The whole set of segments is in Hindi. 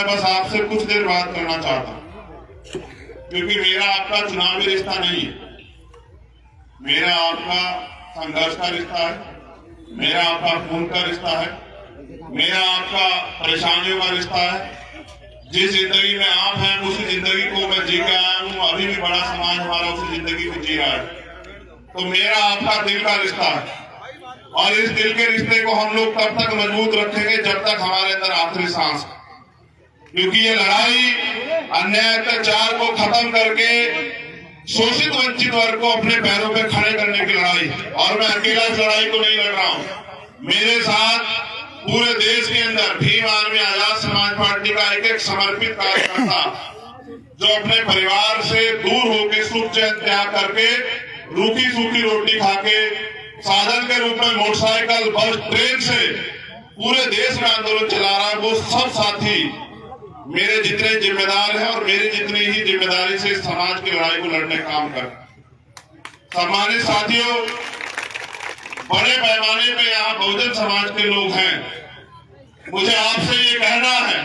मैं बस आपसे कुछ देर बात करना चाहता हूं, क्योंकि मेरा आपका चुनावी रिश्ता नहीं है, मेरा आपका संघर्ष का रिश्ता है, मेरा आपका खून का रिश्ता है, मेरा आपका परेशानियों का रिश्ता है। जिस जिंदगी में आप हैं उसी जिंदगी को मैं जी के आया हूँ, अभी भी बड़ा समाज हमारा उसी जिंदगी को जी रहा है। तो मेरा आपका दिल का रिश्ता है, और इस दिल के रिश्ते को हम लोग तब तक मजबूत रखेंगे जब तक हमारे अंदर आखिरी सांस, क्योंकि ये लड़ाई अन्याय अत्याचार को खत्म करके शोषित वंचित वर्ग को अपने पैरों पे खड़े करने की लड़ाई, और मैं अकेला इस लड़ाई को नहीं लड़ रहा हूँ। मेरे साथ पूरे देश के अंदर भीम आर्मी आजाद समाज पार्टी का एक समर्पित कार्यकर्ता, जो अपने परिवार से दूर होकर सुख चैन त्याग करके रूखी सूखी रोटी खाके साधन के रूप में मोटरसाइकिल, बस, ट्रेन से पूरे देश में आंदोलन चला रहा है, वो सब साथी मेरे जितने जिम्मेदार हैं और मेरी जितनी ही जिम्मेदारी से समाज की लड़ाई को लड़ने का काम कर। सम्मानित साथियों, बड़े पैमाने पे यहाँ बहुजन समाज के लोग हैं। मुझे आपसे ये कहना है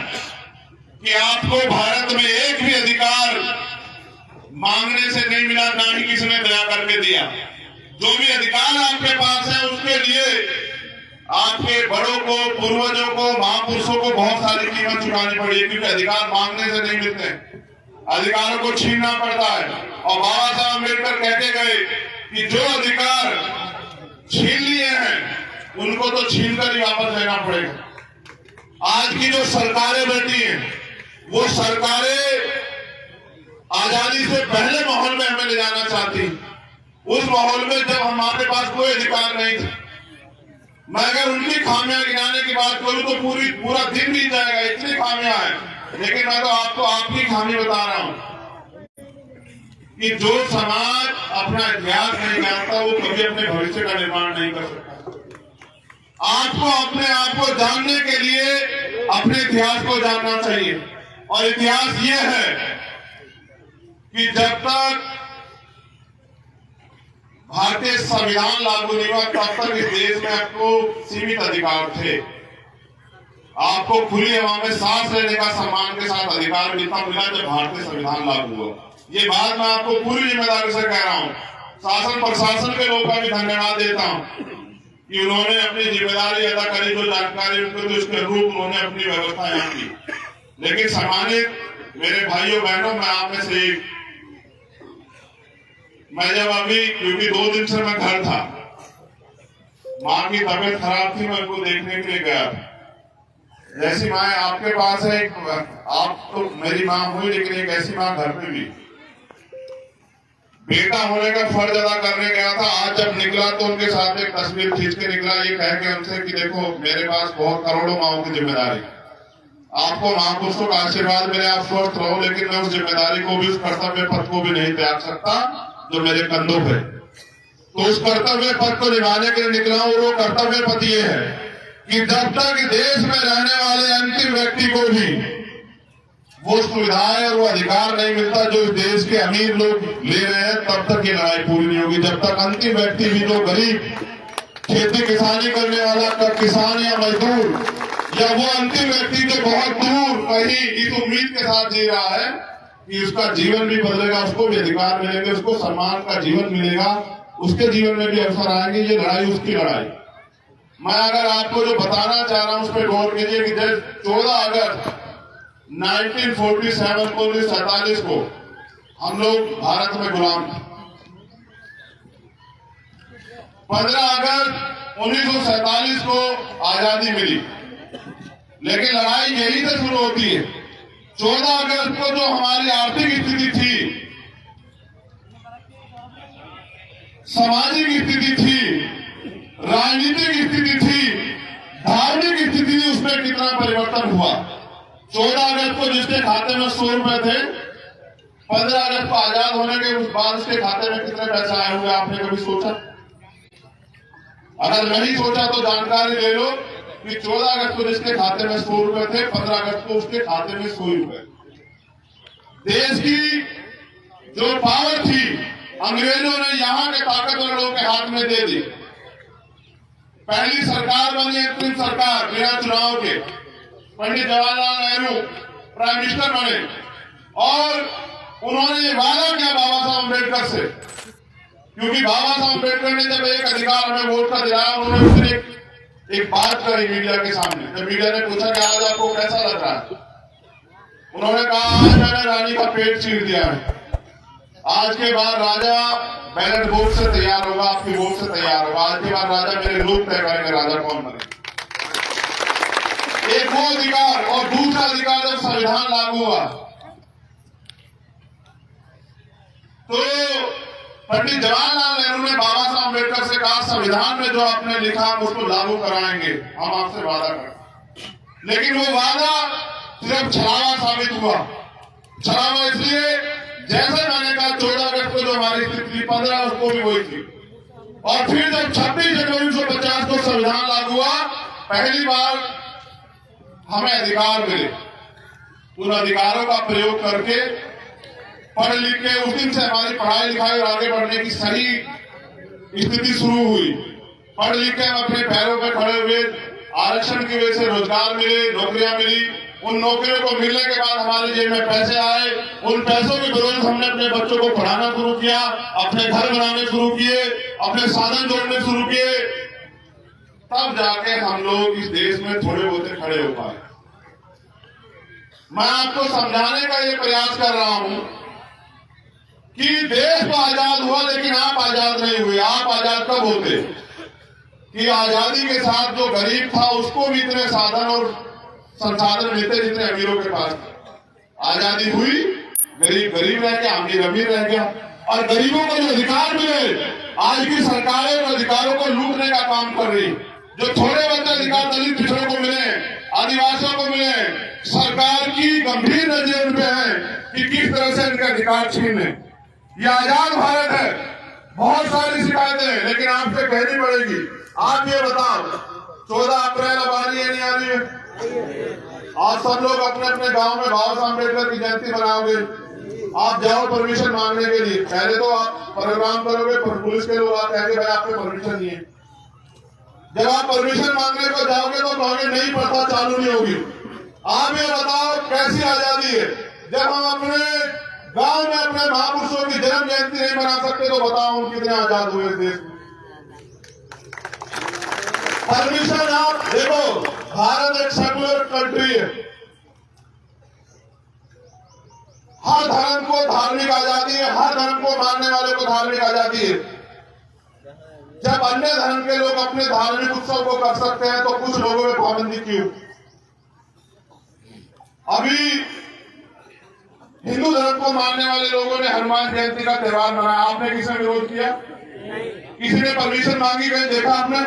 कि आपको भारत में एक भी अधिकार मांगने से नहीं मिला, ना ही किसी ने दया करके दिया। जो भी अधिकार आपके पास है उसके लिए आपके बड़ों को, पूर्वजों को, महापुरुषों को बहुत सारी कीमत चुकानी पड़ी है, क्योंकि अधिकार मांगने से नहीं मिलते, अधिकारों को छीनना पड़ता है। और बाबा साहब अम्बेडकर कहते गए कि जो अधिकार छीन लिए हैं उनको तो छीन कर ही वापस लेना पड़ेगा। आज की जो सरकारें बैठी हैं वो सरकारें आजादी से पहले माहौल में हमें ले जाना चाहती, उस माहौल में जब हमारे पास कोई अधिकार नहीं था। मैं अगर उनकी खामियां गिनाने की बात करूं तो पूरा दिन बीत जाएगा, इतनी खामियां हैं। लेकिन मैं तो आपको आपकी खामी बता रहा हूं कि जो समाज अपना इतिहास नहीं जानता वो कभी अपने भविष्य का निर्माण नहीं कर सकता। आपको अपने आप को जानने के लिए अपने इतिहास को जानना चाहिए, और इतिहास ये है कि जब तक भारतीय संविधान लागू नहीं हुआ तब तक इस देश में आपको सीमित अधिकार थे। आपको खुली हवा में सांस लेने का सम्मान के साथ अधिकार मिलता मिला जब भारतीय संविधान लागू हुआ। ये बात मैं आपको पूरी जिम्मेदारी से कह रहा हूँ। शासन प्रशासन के लोगों का भी धन्यवाद देता हूँ कि उन्होंने अपनी जिम्मेदारी अदा करी, जो जानकारी उनको तो उसके रूप उन्होंने अपनी व्यवस्था यहाँ की। लेकिन सम्मानित मेरे भाइयों बहनों, मैं आप में से मैं जब अभी, क्योंकि 2 दिन से मैं घर था, माँ की तबीयत खराब थी, मैं उनको देखने के लिए गया। जैसी माँ आपके पास है, आप तो मेरी माँ हुई, लेकिन एक ऐसी माँ घर पे भी बेटा होने का फर्ज अदा करने गया था। आज जब निकला तो उनके साथ एक तस्वीर खींच के निकला, ये कह के उनसे कि देखो मेरे पास बहुत करोड़ों माओं की जिम्मेदारी, आपको महापुरुषों का आशीर्वाद मिले, आप स्वस्थ रहो, लेकिन मैं उस जिम्मेदारी को भी, उस कर्तव्य पथ को भी नहीं त्याग सकता जो मेरे कंधों पे। तो उस कर्तव्य पथ को निभाने के लिए निकला हूं। वो कर्तव्य पथ ये है कि जब तक देश में रहने वाले अंतिम व्यक्ति को भी वो सुविधाएं और वो अधिकार नहीं मिलता जो इस देश के अमीर लोग ले रहे हैं, तब तक ये लड़ाई पूरी नहीं होगी। जब तक अंतिम व्यक्ति भी, जो गरीब खेती किसानी करने वाला किसान या मजदूर, या वो अंतिम व्यक्ति जो बहुत दूर कहीं इस उम्मीद के साथ जी रहा है कि उसका जीवन भी बदलेगा, उसको भी अधिकार मिलेंगे, उसको सम्मान का जीवन मिलेगा, उसके जीवन में भी अवसर आएंगे, ये लड़ाई उसकी लड़ाई। मैं अगर आपको जो बताना चाह रहा हूं उस पर गौर कीजिए कि 14 अगस्त 1947 को, 1947 को हम लोग भारत में गुलाम थे। 15 अगस्त 1947 को आजादी मिली, लेकिन लड़ाई यही से शुरू होती है। 14 अगस्त को जो हमारी आर्थिक स्थिति थी, सामाजिक स्थिति थी, राजनीतिक स्थिति थी, धार्मिक स्थिति थी, उसमें कितना परिवर्तन हुआ। 14 अगस्त को जिसके खाते में 100 रुपए थे, 15 अगस्त को आजाद होने के बाद उसके खाते में कितने पैसे आए होंगे, आपने कभी सोचा? अगर नहीं सोचा तो जानकारी ले लो कि 14 अगस्त को जिसके खाते में 100 रुपए थे, 15 अगस्त को उसके खाते में 100 रुपए। देश की जो पावर थी अंग्रेजों ने यहाँ के ताकतवर लोगों के हाथ में दे दी। पहली सरकार बनी, अंतरिम सरकार, बिना चुनाव के, पंडित जवाहरलाल नेहरू प्राइम मिनिस्टर बने और उन्होंने वादा किया बाबा साहब अम्बेडकर से, क्योंकि बाबा साहब अम्बेडकर ने जब एक अधिकार हमें वोट का दिलाया, उन्होंने उस दिन एक बात कही मीडिया के सामने। जब मीडिया ने पूछा कि आज आपको कैसा लग रहा है, उन्होंने कहा आज मैंने रानी का पेट चीर दिया है, आज के बाद राजा बैलेट वोट से तैयार होगा, आपकी वोट से तैयार होगा, आज के बाद राजा मेरे लोग तय करेंगे राजा कौन बने। एक वो अधिकार, और दूसरा अधिकार जब संविधान लागू हुआ तो पंडित जवाहरलाल नेहरू ने बाबा साहब अम्बेडकर से कहा संविधान में जो आपने लिखा हम उसको लागू कराएंगे, हम आपसे वादा करें। लेकिन वो वादा सिर्फ छलावा साबित हुआ। छलावा इसलिए जैसे मैंने कहा 14 अगस्त को जो हमारी स्थिति थी 15 उसको भी वही थी, और फिर जब 26 जनवरी 1950 को संविधान लागू हुआ, पहली बार हमें अधिकार मिले। उन अधिकारों का प्रयोग करके पढ़ लिख के उस दिन से हमारी पढ़ाई लिखाई और आगे बढ़ने की सही स्थिति शुरू हुई। पढ़ लिख के हम अपने पैरों पर खड़े हुए, आरक्षण की वजह से रोजगार मिले, नौकरियां मिली। उन नौकरियों को मिलने के बाद हमारे जेब में पैसे आए, उन पैसों की बदौलत हमने अपने बच्चों को पढ़ाना शुरू किया, अपने घर बनाने शुरू किए, अपने साधन जोड़ने शुरू किए, तब जाके हम लोग इस देश में थोड़े बहुत खड़े हो पाए। मैं आपको समझाने का ये प्रयास कर रहा हूं कि देश तो आजाद हुआ, लेकिन आप आजाद नहीं हुए। आप आजाद कब होते कि आजादी के साथ जो गरीब था उसको भी इतने साधन और संसाधन मिलते जितने अमीरों के पास थे। आजादी हुई, गरीब गरीब रह गया, अमीर अमीर रह गया, और गरीबों को जो अधिकार मिले, आज की सरकारें उन अधिकारों को लूटने का काम कर रही। जो थोड़े बहुत अधिकार दलित पिछड़ों को मिले, आदिवासियों को मिले, सरकार की गंभीर नजर उन पे है कि किस तरह से इनके अधिकार छीने। ये आजाद भारत है, बहुत सारी शिकायतें, लेकिन आपसे कहनी पड़ेगी। आप ये बताओ 14 अप्रैल अब आ रही है नहीं आ रही है? आज सब लोग अपने अपने गांव में बाबा साहब अम्बेडकर की जयंती मनाओगे। आप जाओ परमिशन मांगने के लिए, पहले तो आप प्रोग्राम करोगे, पुलिस के लोग आप कहेंगे भाई आपको परमिशन नहीं है। जब आप परमिशन मांगने को जाओगे तो कहोगे नहीं पढ़ता, चालू नहीं होगी। आप ये बताओ कैसी आजादी है जब हम अपने गांव में अपने महापुरुषों की जन्म जयंती नहीं मना सकते, तो बताओ हम कितने आजाद हुए देश में। परमिशन आप देखो, भारत एक सेकुलर कंट्री है, हर धर्म को धार्मिक आजादी है, हर धर्म को मानने वाले को धार्मिक आजादी है। जब अन्य धर्म के लोग अपने धार्मिक उत्सव को कर सकते हैं तो कुछ लोगों में पाबंदी क्यों? अभी हिंदू धर्म को मानने वाले लोगों ने हनुमान जयंती का त्योहार मनाया, आपने किसने विरोध किया? किसी ने परमिशन मांगी? कहीं देखा आपने?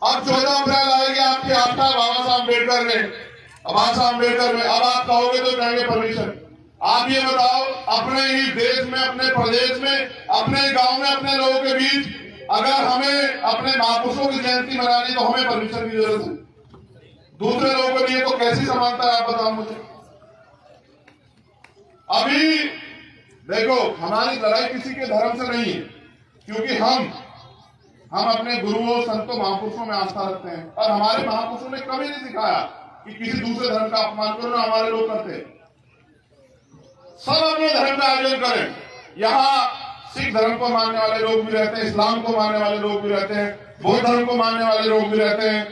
अब 14 अप्रैल आएगी, आपकी आस्था बाबा साहब अम्बेडकर ने, बाबा साहब अम्बेडकर में, अब आप कहोगे तो कहेंगे परमिशन। आप ये बताओ अपने ही देश में, अपने प्रदेश में, अपने गांव में, अपने लोगों के बीच अगर हमें अपने महापुरुषों की जयंती मनानी तो हमें परमिशन की जरूरत है, दूसरे लोगों के लिए तो कैसी समानता है? आप बताओ मुझे। अभी देखो हमारी लड़ाई किसी के धर्म से नहीं है, क्योंकि हम अपने गुरुओं, संतों, महापुरुषों में आस्था रखते हैं, और हमारे महापुरुषों ने कभी नहीं सिखाया कि किसी दूसरे धर्म का अपमान करो। हमारे लोग करते हैं, सब अपने धर्म का आयोजन करें। यहाँ सिख धर्म को मानने वाले लोग भी रहते हैं, इस्लाम को मानने वाले लोग भी रहते हैं, बौद्ध धर्म को मानने वाले लोग भी रहते हैं,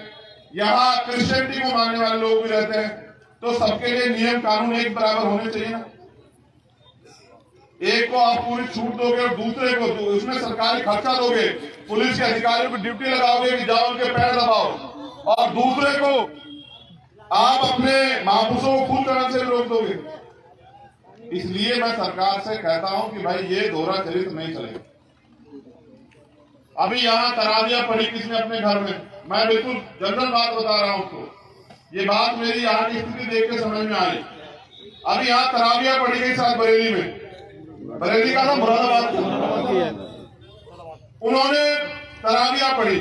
यहाँ क्रिश्चियनिटी को मानने वाले लोग भी रहते हैं। तो सबके लिए नियम कानून एक बराबर होने चाहिए ना। एक को आप पूरी छूट दोगे और दूसरे को उसमें सरकारी खर्चा दोगे, पुलिस के अधिकारियों को ड्यूटी लगाओगे कि जाओ उनके पैर दबाओ, और दूसरे को आप अपने महापुरुषों को खून करने से रोक दोगे। इसलिए मैं सरकार से कहता हूं कि भाई ये दोहरा चरित्र नहीं चलेगा। अभी यहाँ तरावियां पड़ी किसने अपने घर में? मैं बिल्कुल जनरल बात बता रहा हूं उसको, ये बात मेरी यहाँ की स्थिति देख के समझ में आई। अभी यहाँ तरावियां पड़ी गई साथ बरेली में, बरेली का ना मुरादाबाद, उन्होंने तरावियां पढ़ी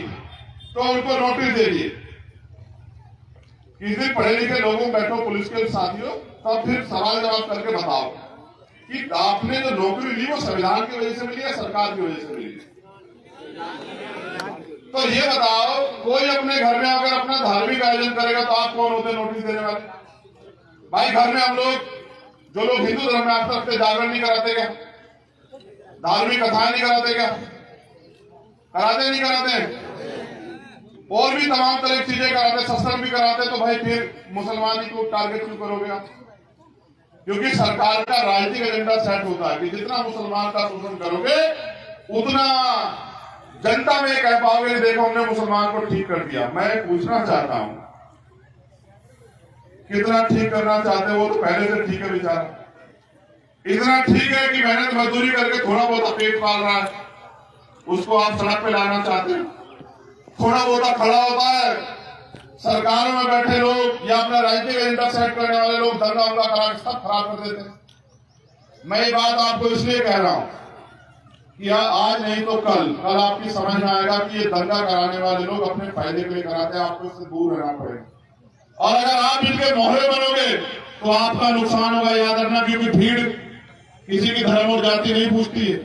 तो उनको नोटिस दे दिए। किसी दिन पढ़े लिखे लोगों बैठो पुलिस के साथियों, तब फिर सवाल जवाब करके बताओ कि आपने जो नौकरी ली वो संविधान की वजह से मिली या सरकार की वजह से मिली? तो ये बताओ, कोई अपने घर में अगर अपना धार्मिक आयोजन करेगा तो आप कौन होते नोटिस देने वाले? भाई घर में हम लोग जो लोग हिंदू धर्म में आस्था रखते जागरण नहीं कराते क्या? धार्मिक कथाएं नहीं कराते क्या? कराते नहीं कराते? और भी तमाम तरह की चीजें कराते, सत्संग भी कराते। तो भाई फिर मुसलमानी को टारगेट क्यों करोगे आप? क्योंकि सरकार का राजनीतिक एजेंडा सेट होता है कि जितना मुसलमान का शोषण करोगे उतना जनता में कह पाओगे देखो हमने मुसलमान को ठीक कर दिया। मैं पूछना चाहता हूं कितना ठीक करना चाहते हो? तो पहले से ठीक है बेचारा। इतना ठीक है कि मेहनत मजदूरी करके थोड़ा बहुत पेट पाल रहा है, उसको आप सड़क पे लाना चाहते हैं? थोड़ा बहुत खड़ा होता है, सरकारों में बैठे लोग या अपना राजनीतिक एजेंडा सेट करने वाले लोग दंगा उंगा करा सब खराब कर देते हैं। मैं ये बात आपको इसलिए कह रहा हूं कि आज नहीं तो कल आपकी समझ में आएगा कि ये दंगा कराने वाले लोग अपने फायदे के लिए कराते हैं। आपको इससे दूर रहना पड़ेगा। और अगर आप इनके मोहरे बनोगे तो आपका नुकसान होगा, याद रखना। क्योंकि भीड़ किसी की धर्म और जाति नहीं पूछती है,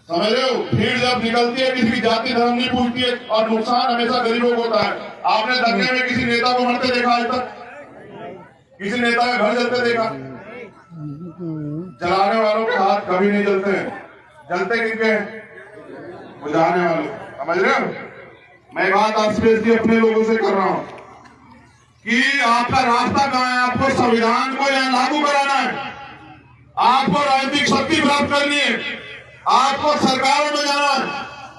समझ रहे हो? भीड़ जब निकलती है किसी की जाति धर्म नहीं पूछती है, और नुकसान हमेशा गरीबों को होता है। आपने दंगे में किसी नेता को मरते देखा आज तक? किसी नेता का घर जलते देखा? जलाने वालों के हाथ कभी नहीं जलते हैं, जलते किनके हैं? बुझाने वालों। समझ रहे हो? मैं बात आप स्पेशली अपने लोगों से कर रहा हूं कि आपका रास्ता कहां है? आपको संविधान को यहां लागू कराना है, आपको राजनीतिक शक्ति प्राप्त करनी है, आपको सरकारों में जाना है,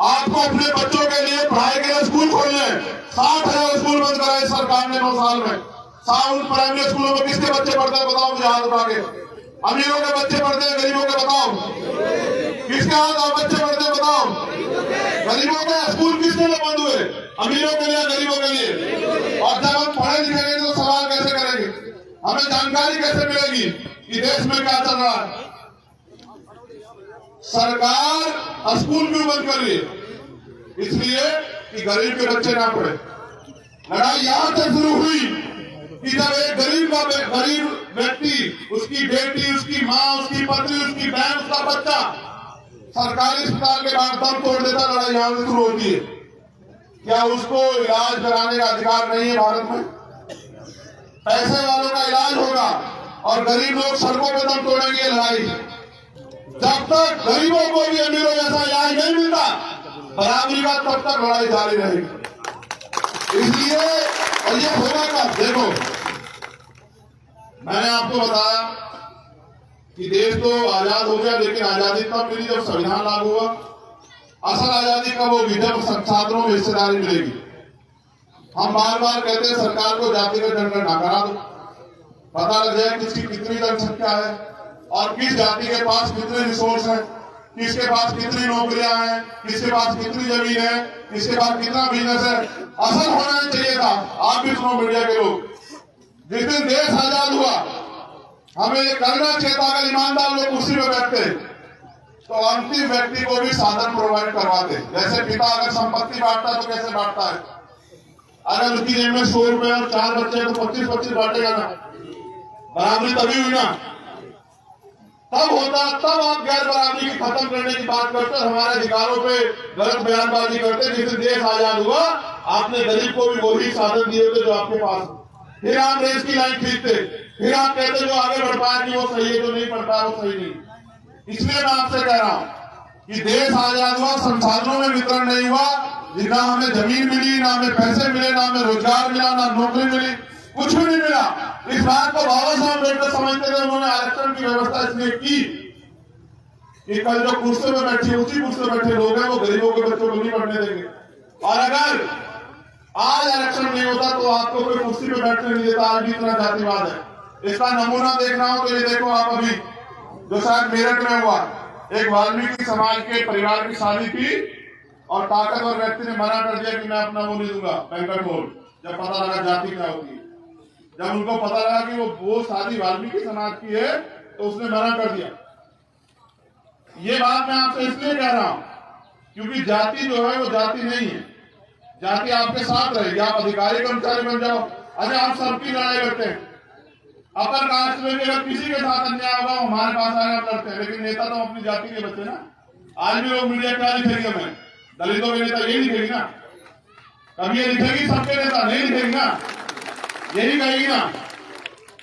आपको अपने बच्चों के लिए पढ़ाई के लिए स्कूल खोलने हैं। 60,000 स्कूल बंद कराए सरकार ने 9 साल में। साउंड प्राइमरी स्कूलों में किसके बच्चे पढ़ते हैं बताओ मुझे हाथ उठा के? अमीरों के बच्चे पढ़ते हैं, गरीबों के बताओ? किसके हाथ बच्चे पढ़ते हैं बताओ? गरीबों के स्कूल किसके लिए बंद हुए? अमीरों के लिए, गरीबों के लिए। और जब हम पढ़े लिखेंगे तो सवाल कैसे करेंगे? हमें जानकारी कैसे मिलेगी कि देश में क्या चल रहा है? सरकार स्कूल क्यों बंद कर रही है? इसलिए कि गरीब के बच्चे ना पढ़े। लड़ाई यहां से शुरू हुई कि जब एक गरीब व्यक्ति, उसकी बेटी, उसकी माँ, उसकी पत्नी, उसकी बहन, उसका बच्चा सरकारी अस्पताल के बाद दम तोड़ देता, लड़ाई यहां से शुरू होती है। क्या उसको इलाज कराने का अधिकार नहीं है भारत में? पैसे वालों का इलाज होगा और गरीब लोग सड़कों पे दम तोड़ेंगे। लड़ाई जब तक गरीबों को भी अमीरों जैसा इलाज नहीं मिलता बराबरी का, तब तक लड़ाई जारी रहेगी। इसलिए और ये होगा कब? देखो मैंने आपको बताया कि देश तो आजाद हो गया, लेकिन आजादी तब मिली जब संविधान लागू हुआ। असल आजादी कब होगी? जब छात्रों में हिस्सेदारी मिलेगी। हम बार बार कहते हैं सरकार को जातिगत जनगणना करा दो, पता लग जाए किसकी कितनी जनसंख्या है और किस जाति के पास कितने रिसोर्स हैं, किसके पास कितनी नौकरियां हैं, किसके पास कितनी जमीन है, किसके पास कितना बिजनेस है। असल होना चाहिए था। आप भी सुनो मीडिया के लोग, जिस दिन देश आजाद हुआ हमें ये करना चाहिए था, अगर ईमानदार लोग कुर्सी में बैठते तो अंतिम व्यक्ति को भी साधन प्रोवाइड करवाते। जैसे पिता अगर संपत्ति बांटता है तो कैसे बांटता है? अगर उसकी जेब में 100 रुपए और 4 बच्चे हैं तो 25-25 बांटेगा ना? बराबरी तभी हुई ना, तब होता। तब आप गैर बराबरी की खत्म करने की बात करते और हमारे अधिकारों पे गलत बयानबाजी करते। जिस देश आजाद हुआ आपने गरीब को भी वही साधन दिए थे जो आपके पास। फिर आप रेस की लाइन खींचते, फिर आप कहते जो आगे बढ़ पाया कि वो सही है, जो नहीं बढ़ पाया वो सही नहीं। इसलिए मैं आपसे कह रहा हूं कि देश आजाद हुआ, संसाधनों में वितरण नहीं हुआ, ना हमें जमीन मिली, ना हमें पैसे मिले, ना हमें रोजगार मिला, ना नौकरी मिली, कुछ भी नहीं मिला। इस बात को बाबा साहब अम्बेडकर समझते थे। उन्होंने आरक्षण की व्यवस्था इसलिए की कि कल जो कुर्सी में बैठे, उसी कुर्सी में बैठे लोग हैं वो गरीबों के बच्चों को नहीं पढ़ने देंगे। और अगर आज आरक्षण नहीं होता तो आपको कोई कुर्सी पे बैठने नहीं देता। आज भी इतना जातिवाद है। इसका नमूना देखना हो तो ये देखो आप, अभी जो शायद मेरठ में हुआ, एक वाल्मीकि समाज के परिवार की शादी थी और ताकतवर व्यक्ति ने मना कर दिया कि मैं अपना वो नहीं दूंगा बैंक्वेट हॉल। जब पता लगा जाति क्या होती है, जब उनको पता लगा कि वो शादी वाल्मीकि समाज की है तो उसने मना कर दिया। ये बात मैं आपसे इसलिए कह रहा हूं क्योंकि जाति जो है वो जाति नहीं है। जाति आपके साथ रहेगी, आप अधिकारी कर्मचारी बन जाओ। अरे आप सबकी लड़ाई करते हैं। अपर कास्ट में भी अगर किसी के साथ अन्याय होगा हमारे पास आएगा, हम लड़ते हैं। लेकिन नेता तो अपनी जाति के बच्चे ना। आज भी लोग मीडिया क्या लिखेंगे? मैं दलितों के नेता यही लिखेगी ना? कभी ये लिखेगी सबके नेता? नहीं लिखेगी ना, यही कहेगी ना।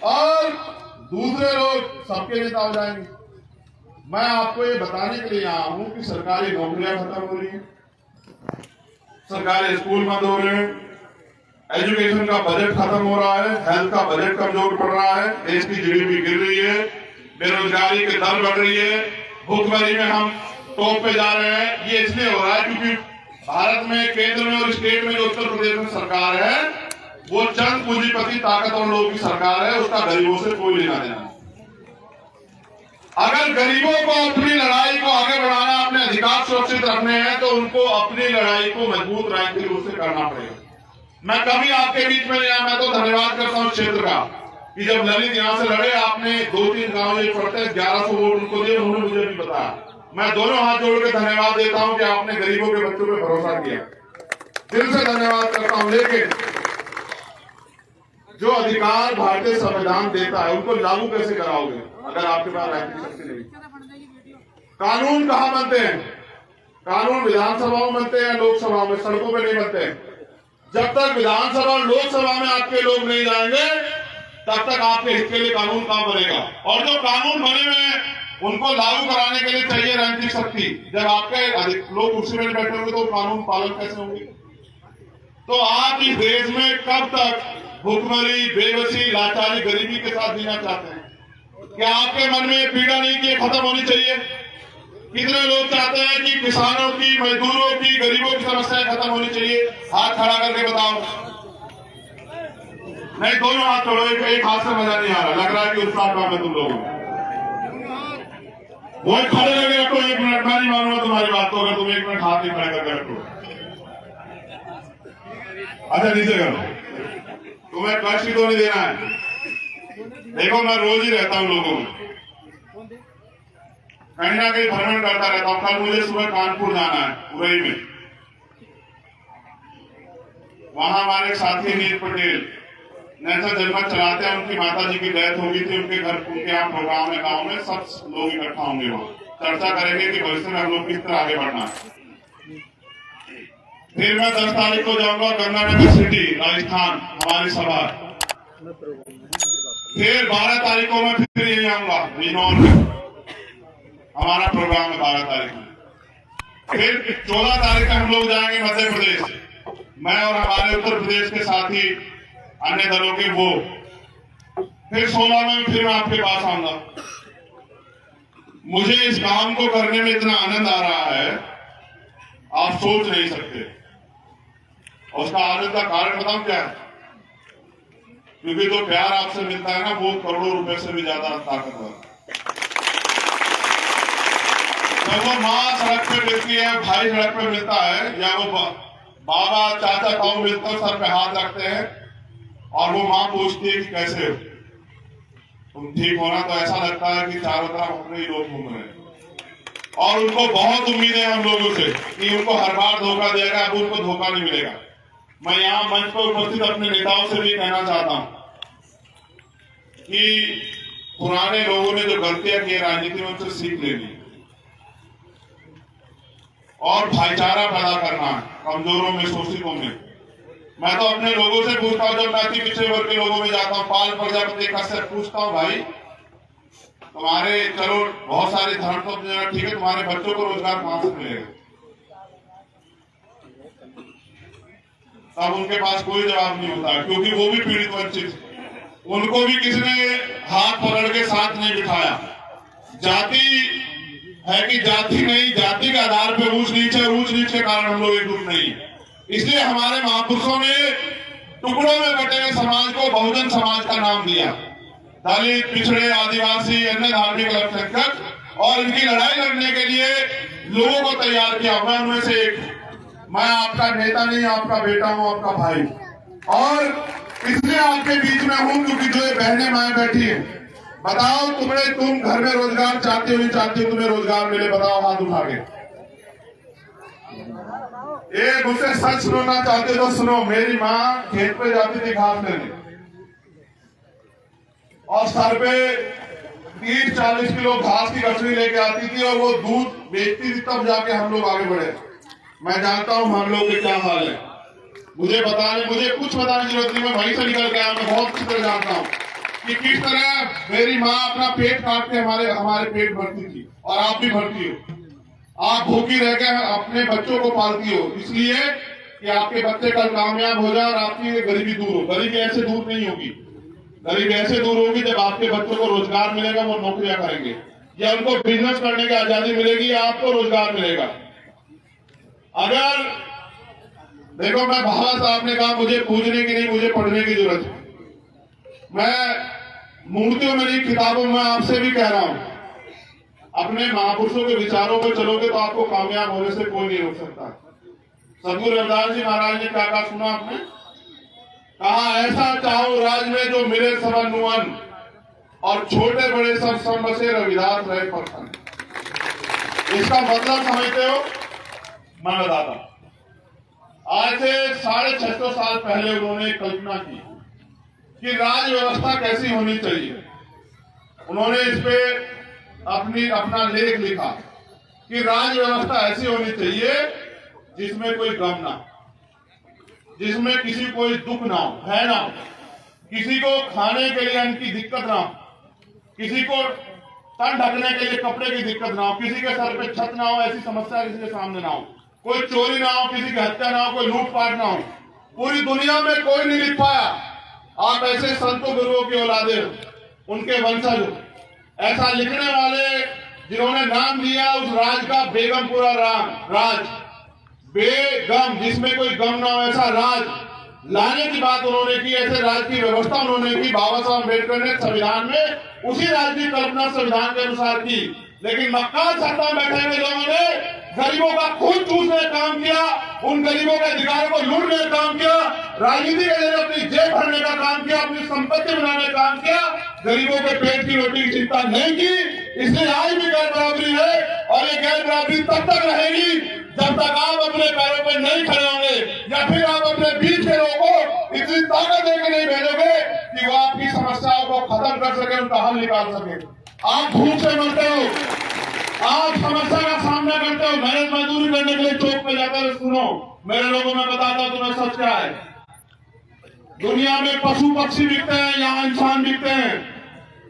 और दूसरे लोग सबके नेता हो जाएंगे। मैं आपको ये बताने के लिए आया हूं कि सरकारी नौकरियां खत्म हो रही हैं, सरकारी स्कूल बंद हो रहे हैं, एजुकेशन का बजट खत्म हो रहा है, हेल्थ का बजट कमजोर पड़ रहा है, देश की जीडीपी गिर रही है, बेरोजगारी की दर बढ़ रही है, भूखमरी में हम टॉप पे जा रहे हैं। ये इसलिए हो रहा है क्योंकि भारत में केंद्र में और स्टेट में जो उत्तर प्रदेश में सरकार है वो चंद पूंजीपति ताकतवर लोगों की सरकार है, उसका गरीबों से कोई लेना देना। अगर गरीबों को अपनी लड़ाई को आगे बढ़ाना, अपने अधिकार सुरक्षित रखने हैं तो उनको अपनी लड़ाई को मजबूत रणनीतिक रूप से करना पड़ेगा। मैं कभी आपके बीच में नहीं आया, मैं तो धन्यवाद करता हूं क्षेत्र का कि जब ललित यहां से लड़े, आपने 2-3 गांव ये पड़ते 1100 वोट उनको दिए, उन्होंने मुझे भी बताया। मैं दोनों हाथ जोड़ के धन्यवाद देता हूं कि आपने गरीबों के बच्चों पे भरोसा किया, दिल से धन्यवाद करता हूं। लेकिन जो अधिकार भारतीय संविधान देता है उनको लागू कैसे कराओगे अगर आपके पास राजनीतिक शक्ति नहीं? कानून कहां बनते हैं? कानून विधानसभा में बनते हैं, लोकसभा में, सड़कों पे नहीं बनते हैं। जब तक विधानसभा और लोकसभा में आपके लोग नहीं जाएंगे तब तक आपके हित के लिए कानून कहां बनेगा? और जो कानून बने हुए हैं उनको लागू कराने के लिए चाहिए राजनीतिक शक्ति। जब आपके लोग कुर्सी में बैठे होंगे तो कानून पालन कैसे होंगे? तो आप इस देश में कब तक भूखमरी, बेबसी, लाचारी, गरीबी के साथ जीना चाहते हैं? क्या आपके मन में पीड़ा नहीं कि खत्म होनी चाहिए? कितने लोग चाहते हैं कि किसानों की, मजदूरों की, गरीबों की समस्याएं खत्म होनी चाहिए? हाथ खड़ा करके बताओ। नहीं, दोनों हाथ छोड़ो, एक हाथ से मजा नहीं आ रहा, लग रहा है कि उत्साह कम है तुम लोगों में। वो खड़े लगे रखो 1 मिनट, मैं नहीं मानूंगा तुम्हारी बात को अगर तुम 1 मिनट हाथ नहीं खड़े करके रखो। अच्छा नीचे करो, तुम्हें कष्ट ही तो नहीं देना है। देखो मैं रोज ही रहता हूं लोगों में, कहीं ना कहीं भ्रमण करता रहता हूं। कल मुझे सुबह कानपुर जाना है, उरई में। वहां हमारे साथी नील पटेल नेशनल जनमत चलाते हैं, उनकी माता जी की डेथ हो गई थी, उनके घर, उनके यहाँ प्रोग्राम है गाँव में, सब लोग इकट्ठा होंगे, वहां चर्चा करेंगे कि भविष्य में हम लोग किस तरह आगे बढ़ना है। फिर मैं 10 तारीख को जाऊंगा गंगानगर सिटी, राजस्थान, हमारी सभा। फिर 12 तारीख को मैं फिर यही आऊंगा बिजनौर में, हमारा प्रोग्राम है 12 तारीख में। फिर 14 तारीख को हम लोग जाएंगे मध्य प्रदेश, मैं और हमारे उत्तर प्रदेश के साथी अन्य दलों के वो। फिर 16 में फिर मैं आपके पास आऊंगा। मुझे इस काम को करने में इतना आनंद आ रहा है आप सोच नहीं सकते। और उसका आनंद का कारण बताऊं क्या है? क्योंकि जो प्यार आपसे मिलता है ना वो करोड़ों रुपए से भी ज्यादा ताकतवर। जब वो माँ सड़क पे मिलती है, भाई सड़क पे मिलता है, या वो बाबा, चाचा, ताऊ मिलते हैं, सर पे हाथ रखते हैं और वो माँ पूछती है कि कैसे हो तुम, ठीक होना, तो ऐसा लगता है कि चारों तरफ अपने ही लोग घूम रहे हैं। और उनको बहुत उम्मीद है हम लोगों से कि उनको हर बार धोखा देगा, अब उनको धोखा नहीं मिलेगा। मैं यहाँ मंच पर उपस्थित अपने नेताओं से भी कहना चाहता हूँ कि पुराने लोगों ने जो गलतियां की राजनीति में उनसे सीख लेनी और भाईचारा पैदा करना है कमजोरों में, शोषितों में। मैं तो अपने लोगों से पूछता हूँ, जब मैं अति पिछड़े वर्ग के लोगों में जाता हूँ, पाल प्रजापति से पूछता हूँ, भाई तुम्हारे, चलो बहुत सारे धर्म तो ठीक है, तुम्हारे बच्चों को रोजगार कहां से मिलेगा? तब उनके पास कोई जवाब नहीं होता, क्योंकि वो भी पीड़ित वंचित, उनको भी किसी ने हाथ पकड़ के साथ नहीं बिठाया। जाति है कि जाति नहीं, जाति के आधार पे ऊंच नीच है, ऊंच नीच के कारण हम लोग एकजुट नहीं। इसलिए हमारे महापुरुषों ने टुकड़ों में बटे हुए समाज को बहुजन समाज का नाम दिया। दलित, पिछड़े, आदिवासी, अन्य धार्मिक अल्पसंख्यक, और इनकी लड़ाई लड़ने के लिए लोगों को तैयार किया। मैं उनमें से एक, मैं आपका नेता नहीं, आपका बेटा हूं, आपका भाई, और इसलिए आपके बीच में हूं क्योंकि जो ये बहनें माएं बैठी हैं, बताओ तुम घर में रोजगार चाहते हो नहीं चाहते हो? तुम्हें रोजगार मिले, बताओ हाथ उठा के। ये मुझसे सच सुनना चाहते तो सुनो, मेरी माँ खेत पे जाती थी घास लेने और सर पे 30-40 किलो घास की गठरी लेके आती थी और वो दूध बेचती थी, तब जाके हम लोग आगे बढ़े। मैं जानता हूं हम लोग के क्या हाल है, मुझे कुछ बताने की जरूरत नहीं, मैं वहीं से निकल के आया, मैं बहुत अच्छी तरह जानता हूं। कि किस तरह मेरी माँ अपना पेट काट के हमारे पेट भरती थी और आप भी भरती हो। आप भूखी रह के अपने बच्चों को पालती हो इसलिए कि आपके बच्चे कल कामयाब हो जाए और आपकी गरीबी दूर हो। गरीबी ऐसे दूर नहीं होगी, गरीबी ऐसे दूर होगी जब आपके बच्चों को रोजगार मिलेगा, वो नौकरियां करेंगे, या उनको बिजनेस करने की आजादी मिलेगी, या आपको रोजगार मिलेगा। अगर देखो, मैं भावा साहब ने कहा मुझे पूजने की नहीं, मुझे पढ़ने की जरूरत है। मैं मूर्तियों में नहीं, किताबों में आपसे भी कह रहा हूं, अपने महापुरुषों के विचारों पर चलोगे तो आपको कामयाब होने से कोई नहीं रोक सकता। सदगुरु रविदास जी महाराज ने क्या कहा सुना आपने? कहा ऐसा चाहो राज में जो मिले सब अनुवन, और छोटे बड़े सब संग से रविदास रहे प्रसन्न। इसका मतलब समझते हो? मैं बताता। आज से 650 साल पहले उन्होंने कल्पना की कि राज व्यवस्था कैसी होनी चाहिए। उन्होंने इस पे अपना लेख लिखा कि राज व्यवस्था ऐसी होनी चाहिए जिसमें कोई गम ना, जिसमें किसी कोई दुख ना हो, भय ना हो, किसी को खाने के लिए अन्न की दिक्कत ना हो, किसी को तन ढकने के लिए कपड़े की दिक्कत ना हो, किसी के सर पे छत ना हो, ऐसी समस्या किसी के सामने ना हो, कोई चोरी ना हो, किसी की हत्या ना हो, कोई लूटपाट ना हो। पूरी दुनिया में कोई नहीं लिख पाया। आप ऐसे संतों गुरुओं की औलादे हो, उनके वंशज हो। ऐसा लिखने वाले जिन्होंने नाम दिया उस राज का बेगमपुरा राज, बेगम, जिसमें कोई गम ना हो, ऐसा राज लाने की बात उन्होंने की। ऐसे राज की व्यवस्था उन्होंने की। बाबा साहब अम्बेडकर ने संविधान में उसी राज की कल्पना संविधान के अनुसार की। लेकिन मक्का सत्ता में बैठे हुए लोगों ने गरीबों का खून चूसने का काम किया, उन गरीबों के अधिकारों को लूटने का काम किया, राजनीति के लिए अपनी जेब भरने का काम किया, अपनी संपत्ति बनाने का काम किया, गरीबों के पेट की रोटी की चिंता नहीं की। इसलिए आज भी गैर बराबरी है, और ये गैर बराबरी तब तक रहेगी जब तक आप अपने पैरों पर नहीं खड़े होंगे, या फिर आप अपने बीच के लोगों को इतनी ताकत देकर नहीं भेजोगे कि वो आपकी समस्याओं को खत्म कर सके, उनका हल निकाल सके। आप भूख से मरते हो, आप समस्या का सामना करते हो, मेहनत मजदूरी करने के लिए चौक पे जाकर सुनो, मेरे लोगों में बताता हूं तुम्हें सच क्या है। दुनिया में पशु पक्षी बिकते हैं, यहाँ इंसान बिकते हैं।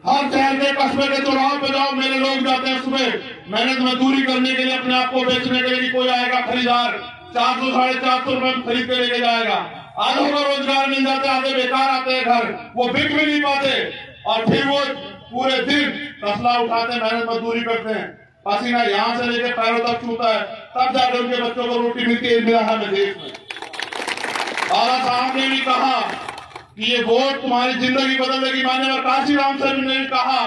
हर शहर के कस्बे के चौराहों पे जाओ, मेरे लोग जाते हैं सुबह मेहनत मजदूरी करने के लिए, अपने आप को बेचने के लिए। कोई आएगा खरीदार 400 साढ़े 400 रुपए में खरीद के लेके जाएगा। आधों को रोजगार मिल जाते, आधे बेकार आते हैं घर, वो बिक भी नहीं पाते, और फिर वो पूरे दिन तसला उठाते, मेहनत मजदूरी करते हैं, पसीना यहाँ से लेके पैरों तक छूता है, तब जाकर उनके बच्चों को रोटी मिलती है में देश में। बाबा साहब ने भी कहा कि ये वोट तुम्हारी जिंदगी बदल देगी। माननीय काशीराम सर ने भी कहा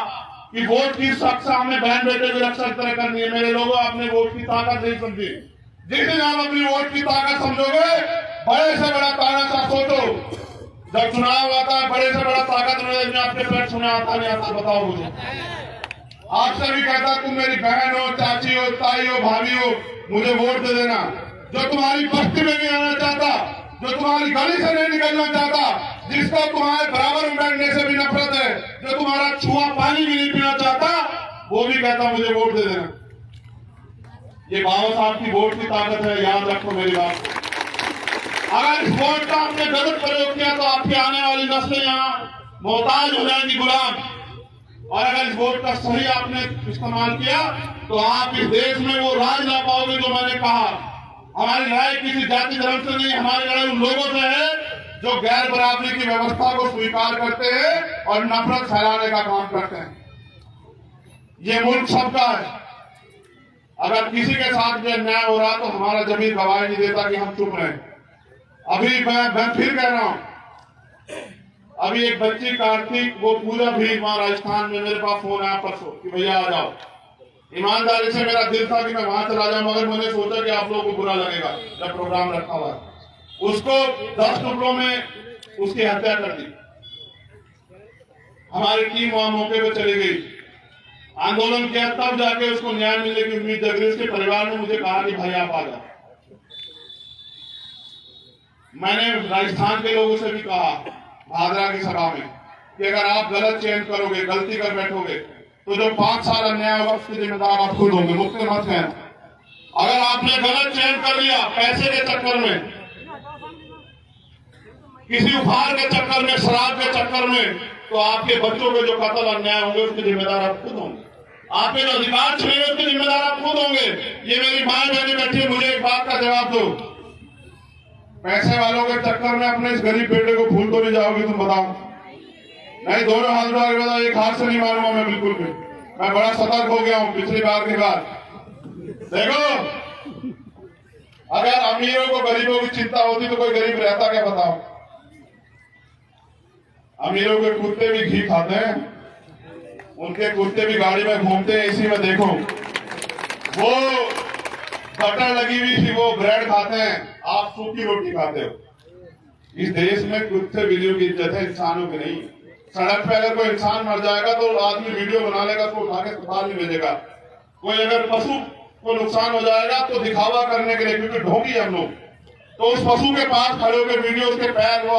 कि वोट की रक्षा हमें बहन बेटे की रक्षा की तरह करनी है। मेरे लोगों, आपने वोट की ताकत नहीं समझी। जिस दिन आप अपनी वोट की ताकत समझोगे, बड़े से बड़ा तानाशाह सोचो। जब चुनाव आता है, बड़े से बड़ा ताकत में आपके पेट सुना आता नहीं आता, बताओ मुझे। आपसे भी कहता, तुम मेरी बहन हो, चाची हो, ताई हो, भाभी हो, मुझे वोट दे देना। जो तुम्हारी बस्ती में नहीं आना चाहता, जो तुम्हारी गली से नहीं निकलना चाहता, जिसको तुम्हारे बराबर में बैठने से भी नफरत है, जो तुम्हारा छुआ पानी भी नहीं पीना चाहता, वो भी कहता मुझे वोट दे देना। ये बाबा साहब की वोट की ताकत है, याद रखो मेरी बात। अगर इस वोट का आपने गलत प्रयोग किया तो आपकी आने वाली नस्लें यहाँ मोहताज हो जाएंगी, गुलाम। और अगर इस वोट का सही आपने इस्तेमाल किया तो आप इस देश में वो राज ला पाओगे जो मैंने कहा। हमारी लड़ाई किसी जाति धर्म से नहीं, हमारी लड़ाई उन लोगों से है जो गैर बराबरी की व्यवस्था को स्वीकार करते हैं और नफरत फैलाने का काम करते हैं। ये मुल्क सबका है। अगर किसी के साथ भी अन्याय हो रहा तो हमारा जमीन गवाही नहीं देता कि हम चुप रहें। अभी मैं फिर कह रहा हूं, अभी एक बच्ची कार्तिक, वो पूजा भी वहां राजस्थान में, मेरे पास फोन आया परसों कि भैया आ जाओ। ईमानदारी से मेरा दिल था कि मैं वहां चला जाऊं, मगर मैंने सोचा कि आप लोगों को बुरा लगेगा जब प्रोग्राम रखा हुआ है। उसको 10 टुकड़ों में उसकी हत्या कर दी। हमारी टीम वहां मौके पर चली गई, आंदोलन किया, तब जाके उसको न्याय मिलने की उम्मीद जग रही। उसके परिवार ने मुझे कहा कि भाई आप आ जाओ। मैंने राजस्थान के लोगों से भी कहा भादरा की सभा में कि अगर आप गलत चयन करोगे, गलती कर बैठोगे, तो जो 5 साल अन्याय होगा उसकी जिम्मेदार आप खुद होंगे, मुक्त मत हैं। अगर आपने गलत चयन कर लिया पैसे के चक्कर में, किसी उपहार के चक्कर में, शराब के चक्कर में, तो आपके बच्चों के जो कत्ल अन्याय होंगे उसके जिम्मेदार आप खुद होंगे। आपके जो अधिकार छीने उसके जिम्मेदार आप खुद होंगे। ये मेरी माँ बहनी बैठी है, मुझे एक बात का जवाब दो, पैसे वालों के चक्कर में अपने इस गरीब बेटे को भूल तो नहीं जाओगे तुम? बताओ। नहीं, दोनों हाथ उठा के बताओ, एक हाथ से नहीं मारूंगा मैं बिल्कुल भी। मैं बड़ा सतर्क हो गया हूं पिछली बार के बाद। देखो, अगर अमीरों को गरीबों की चिंता होती तो कोई गरीब रहता क्या? बताओ। अमीरों के कुत्ते भी घी खाते हैं, उनके कुत्ते भी गाड़ी में घूमते हैं, इसी में देखो वो बटर लगी हुई थी, वो ब्रेड खाते हैं, आप सूखी रोटी खाते हो। इस देश में कुत्ते बिल्लियों की इज्जत है, इंसानों की नहीं। सड़क पे अगर कोई इंसान मर जाएगा तो आदमी वीडियो बना लेगा, उसको उठा के अस्पताल में भेजेगा। कोई अगर पशु को नुकसान हो जाएगा तो दिखावा करने के लिए, क्योंकि ढोंगी हम लोग, तो उस पशु के पास खड़े होकर वीडियो उसके पैर वो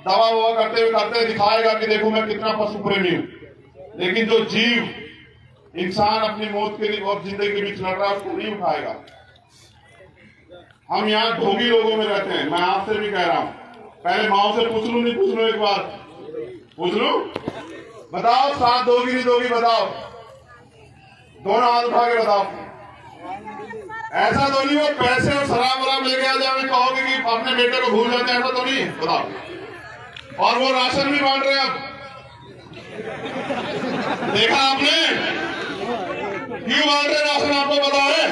दवा ववा करते हुए दिखाएगा कि देखो मैं कितना पशु प्रेमी हूं। लेकिन जो जीव इंसान अपनी मौत के लिए और जिंदगी के बीच लड़ रहा है उसको नहीं उठाएगा। हम यहाँ ढोंगी लोगों में रहते हैं। मैं आपसे भी कह रहा हूं, पहले माओ से पूछ लू, नहीं पूछ लू? एक बार पूछ लू, बताओ साथ दोगी नहीं दोगी? बताओ, दोनों हाथ उठा के बताओ। ऐसा तो नहीं वो पैसे और शराब वराब लेके आ जाओगे, कहोगे कि अपने बेटे को भूल जाते हैं, ऐसा तो नहीं है? बताओ। और वो राशन भी बांट रहे हैं। अब देखा आपने क्यों बांट रहे राशन? आपको पता है?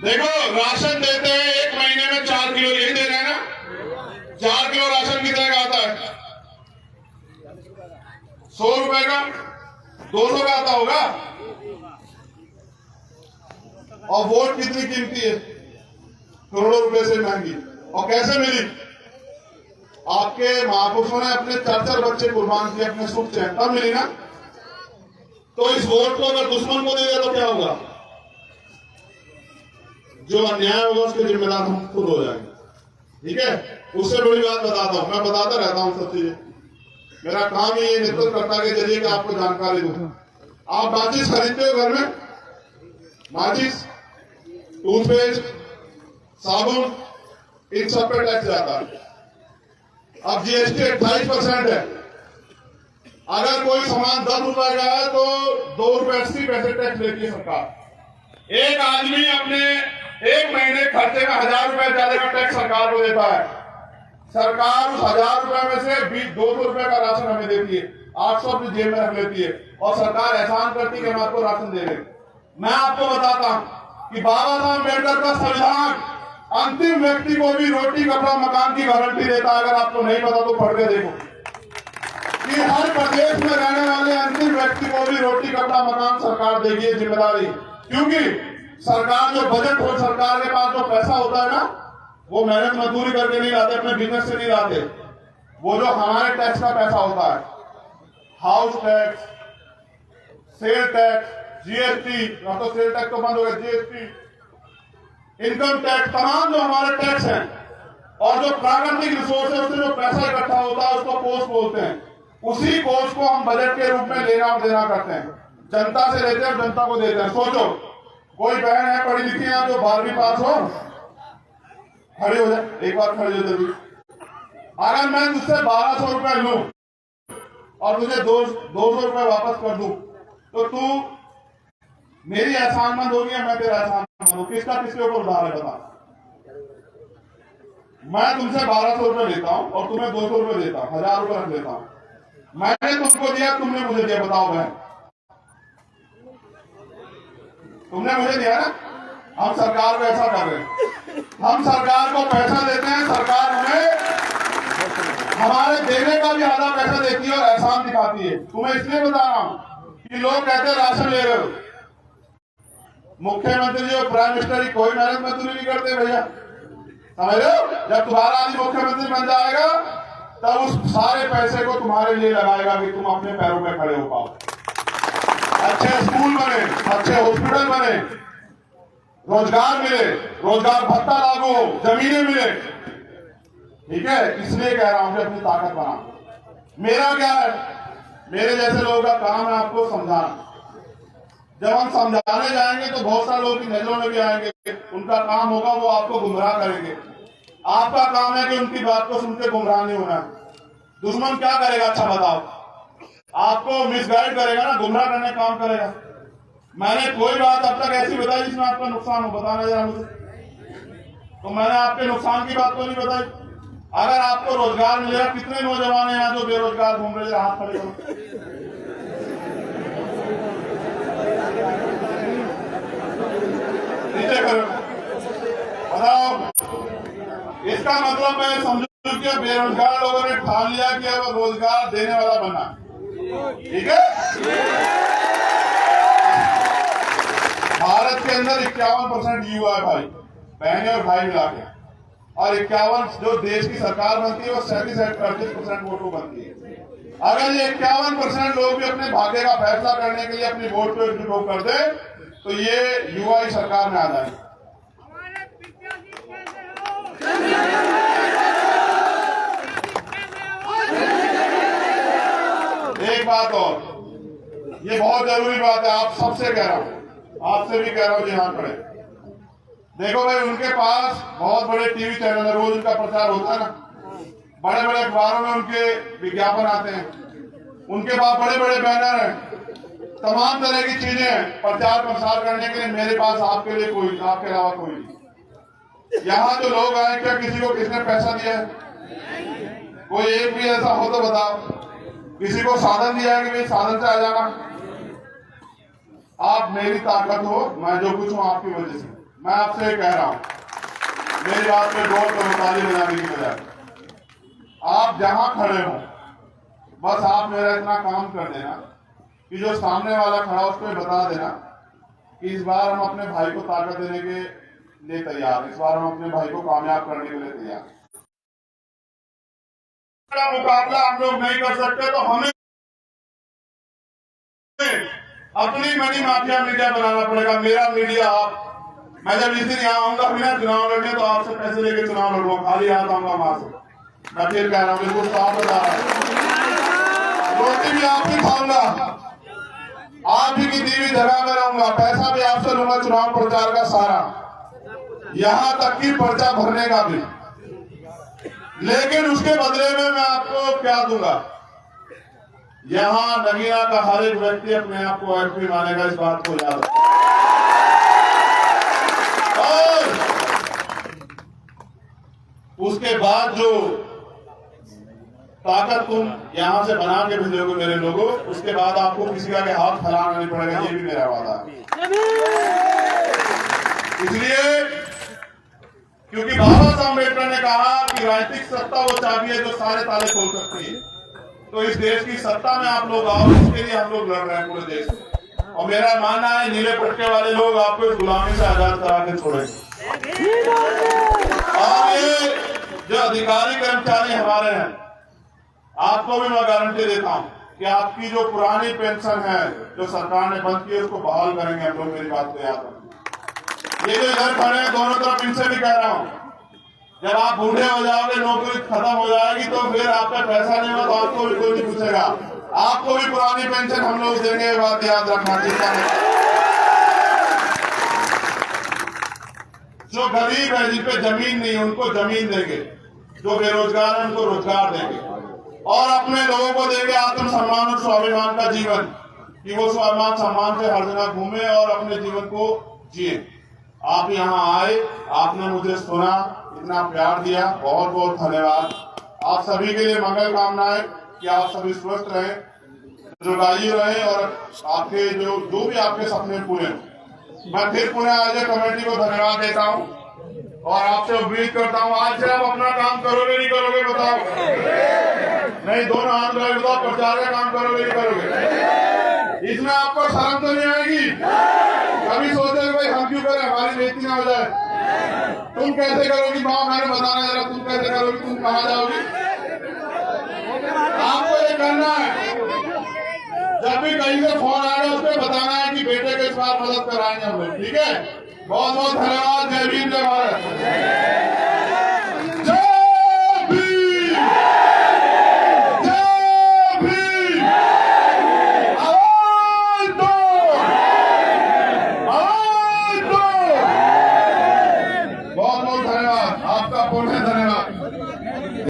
देखो, राशन देते हैं 1 महीने में 4 किलो, यही दे रहे हैं ना? 4 किलो राशन कितने का आता है? 100 रुपए का, 200 का आता होगा। और वोट कितनी कीमती है? करोड़ों रुपए से महंगी। और कैसे मिली? आपके महापुरुषों ने अपने 4 बच्चे कुर्बान किए अपने सुख चैन, तब मिली ना। तो इस वोट को अगर दुश्मन को दे दिया तो क्या होगा? जो अन्याय होगा उसके जिम्मेदार हम खुद हो जाएंगे। ठीक है? उससे बड़ी बात बताता हूं, मैं बताता रहता हूं सब चीजें। मेरा काम ही ये नेतृत्वकर्ता के जरिए कि आपको जानकारी दूं। आप माचिस खरीदते हो घर में? माचिस, टूथपेस्ट, साबुन, इन सब पे टैक्स जाता है। अब जीएसटी 28% है। अगर कोई सामान 10 रुपए का है तो 2 रुपए 80 पैसे टैक्स लेती है सरकार। एक आदमी अपने 1 महीने खर्चे में 1000 रुपए ज्यादा का टैक्स सरकार को देता है। सरकार उस 1000 रुपए में से 200 रुपए का राशन हमें देती है, 800 अपनी जेब में रख लेती है, और सरकार एहसान करती है कि हम आपको राशन दे रहे। मैं आपको बताता हूं कि बाबा साहब अम्बेडकर का संविधान अंतिम व्यक्ति को भी रोटी, कपड़ा, मकान की गारंटी देता है। अगर आपको नहीं पता तो पढ़ के देखो कि हर प्रदेश में रहने वाले अंतिम व्यक्ति को भी रोटी, कपड़ा, मकान सरकार देगी, जिम्मेदारी। क्योंकि सरकार जो बजट हो, सरकार के पास जो पैसा होता है ना, वो मेहनत मजदूरी करके नहीं लाते, अपने बिजनेस से नहीं लाते। वो जो हमारे टैक्स का पैसा होता है, house tax, sale tax, GST, तो सेल टैक्स तो बंद हो गया, जीएसटी, इनकम टैक्स, तमाम जो हमारे टैक्स हैं, और जो प्राकृतिक रिसोर्स है उससे जो पैसा इकट्ठा होता है उसको कोष बोलते हैं। उसी कोष को हम बजट के रूप में लेना और देना करते हैं, जनता से लेते हैं और जनता को देते हैं। सोचो, कोई बहन है पढ़ी लिखी है जो 12वीं पास हो, खड़ी हो जाए, एक बार खड़ी हो जाए। अगर मैं तुझसे 1200 रुपए लूं और तुझे 200 रुपए वापस कर दूं, तो तू मेरी एहसानमंद होगी या मैं तेरा एहसानमंद हूं? किसका किसके ऊपर उधार है? बता। मैं तुमसे 1200 रुपए लेता हूं और तुम्हें 200 रुपए देता हूं, 1000 रुपए रख देता हूं। मैंने तुमको दिया, तुमने मुझे दिया, बताओ बहन, तुमने मुझे दिया ना? हम सरकार को ऐसा कर रहे हैं, हम सरकार को पैसा देते हैं, सरकार हमें हमारे देने का भी आधा पैसा देती है और एहसान दिखाती है। तुम्हें इसलिए बता रहा हूं कि लोग कहते हैं राशन ले रहे हो। मुख्यमंत्री जी और प्राइम मिनिस्टर कोई मेहनत मजदूरी नहीं करते भैया, समझ रहे हो? जब तुम्हारा आदमी मुख्यमंत्री बन जाएगा तब उस सारे पैसे को तुम्हारे लिए लगाएगा कि तुम अपने पैरों पे खड़े हो पाओ, अच्छे स्कूल बने, अच्छे हॉस्पिटल बने, रोजगार मिले, रोजगार भत्ता लागू हो, जमीनें मिले। ठीक है? इसलिए कह रहा हूं कि अपनी ताकत बना। मेरा क्या है, मेरे जैसे लोगों का काम है आपको समझाना। जब हम समझाने जाएंगे तो बहुत सारे लोग की नजरों में भी आएंगे, उनका काम होगा वो आपको गुमराह करेंगे। आपका काम है कि उनकी बात को सुनकर गुमराह नहीं होना। दुश्मन क्या करेगा? अच्छा बताओ। आपको मिसगाइड करेगा ना, गुमराह करने का काम करेगा। मैंने कोई बात अब तक ऐसी बताई जिसमें आपका नुकसान हो? बताना जरा मुझे। तो मैंने आपके नुकसान की बात तो नहीं बताई। अगर आपको रोजगार मिलेगा, कितने नौजवान हैं यहाँ जो बेरोजगार घूम रहे हैं? हाथ खड़े करो। नीचे करो, बताओ। इसका मतलब मैं समझू कि बेरोजगार लोगों ने ठान लिया कि अब रोजगार देने वाला बना। ठीक है। भारत के अंदर 51% युवा है भाई, बहने और भाई मिला के, और 51 जो देश की सरकार बनती है वो 37-38% वोटों बनती है। अगर ये 51% लोग भी अपने भाग्य का फैसला करने के लिए अपनी वोट को एकजुट कर दे तो ये युवा ही सरकार में आ जाए। एक बात और, ये बहुत जरूरी बात है, आप सबसे कह रहा हूं, आपसे भी कह रहा हूं जी, हाथ खड़े। देखो भाई, उनके पास बहुत बड़े टीवी चैनल है, रोज उनका प्रचार होता है ना, बड़े बड़े अखबारों में उनके विज्ञापन आते हैं, उनके पास बड़े बड़े बैनर हैं, तमाम तरह की चीजें हैं प्रचार प्रसार करने के लिए। मेरे पास आपके लिए कोई, आपके अलावा कोई नहीं। यहाँ जो लोग आए, क्या किसी को किसने पैसा दिया है? कोई एक भी ऐसा हो तो बताओ। किसी को साधन दिया है कि भाई साधन से आ जाना? आप मेरी ताकत हो, मैं जो कुछ हूं आपकी वजह से। मैं आपसे कह रहा हूं, मेरी बात पे गौर करो, ताली बजाने की बजाय। आप जहां खड़े हो, बस आप मेरा इतना काम कर देना कि जो सामने वाला खड़ा उसको बता देना कि इस बार हम अपने भाई को ताकत देने के लिए तैयार, इस बार हम अपने भाई को कामयाब करने के लिए तैयार। मुकाबला हम लोग नहीं कर सकते तो हमें अपनी मनी माफिया मीडिया बनाना पड़ेगा। मेरा मीडिया आप, मैं जब इस दिन यहाँ आऊंगा बिना चुनाव लड़ने तो आपसे पैसे लेके चुनाव लड़ूंगा, खाली हाथ आऊंगा वहां से। मैं फिर कह रहा हूँ, बिल्कुल साफ बता रहा हूँ, रोटी भी आपकी खाऊंगा, आप ही की दी हुई जगह में रहूंगा, पैसा भी आपसे लूंगा चुनाव प्रचार का सारा, यहाँ तक कि पर्चा भरने का भी। लेकिन उसके बदले में मैं आपको क्या दूंगा? यहाँ नगीना का हर एक व्यक्ति अपने आप को एमपी मानेगा, इस बात को याद रखो। और उसके बाद जो ताकत तुम यहां से बना के भेजोगे मेरे लोगों, उसके बाद आपको किसी का हाथ फैलाना नहीं पड़ेगा, ये भी मेरा वादा है। इसलिए क्योंकि बाबा साहब अम्बेडकर ने कहा कि राजनीतिक सत्ता वो चाबी है जो सारे ताले खोल सकती है। तो इस देश की सत्ता में आप लोग आओ, इसके लिए हम लोग लड़ रहे हैं पूरे देश में। और मेरा मानना है नीले पट्टे वाले लोग आपको इस गुलामी से आजाद करा के छोड़ेंगे। और ये जो अधिकारी कर्मचारी हमारे हैं, आपको भी मैं गारंटी देता हूं कि आपकी जो पुरानी पेंशन है जो सरकार ने बंद की है उसको बहाल करेंगे हम लोग, मेरी बात को याद रखें। ये जो इधर खड़े हैं दोनों तरफ, इनसे भी कह रहा हूं, जब आप बूढ़े हो जाओगे, नौकरी खत्म हो जाएगी, तो फिर आपका पैसा नहीं होगा तो आपको भी कोई नहीं पूछेगा, आपको भी पुरानी पेंशन हम लोग देंगे, ये बात याद रखना। जो गरीब है, जिन पे जमीन नहीं है, उनको जमीन देंगे, जो बेरोजगार है उनको रोजगार देंगे, और अपने लोगों को देंगे आत्मसम्मान और स्वाभिमान का जीवन, कि वो स्वाभिमान सम्मान से हर जगह घूमे और अपने जीवन को जिए। आप यहाँ आए, आपने मुझे सुना, इतना प्यार दिया, बहुत बहुत धन्यवाद। आप सभी के लिए मंगल कामनाएं कि आप सभी स्वस्थ रहें, दीर्घायु रहें और आपके जो भी आपके सपने पूरे। मैं फिर पुनः आयोजक कमेटी को धन्यवाद देता हूं और आपसे उम्मीद करता हूं आज से आप अपना काम करोगे नहीं करोगे बताओ? नहीं, दोनों हाथ में बताओ, प्रचार का काम करोगे नहीं करोगे? इसमें आपको शर्म तो नहीं आएगी? कभी सोचे भाई हम क्यों करें, हमारी बेइज्जती ना हो जाए? तुम कैसे करोगी माँ, मैंने बताना जरा, तुम कैसे करोगी? तुम कहाँ जाओगी? आपको ये करना है, जब भी कहीं से फोन आएगा उसको बताना है कि बेटे के इस बार मदद कराएंगे हम लोग। ठीक है, बहुत बहुत धन्यवाद। जय भीम, जय भारत। जय भीम, जय भीम। आवाज दो, आवाज दो। बहुत बहुत धन्यवाद, आपका पूर्ण धन्यवाद।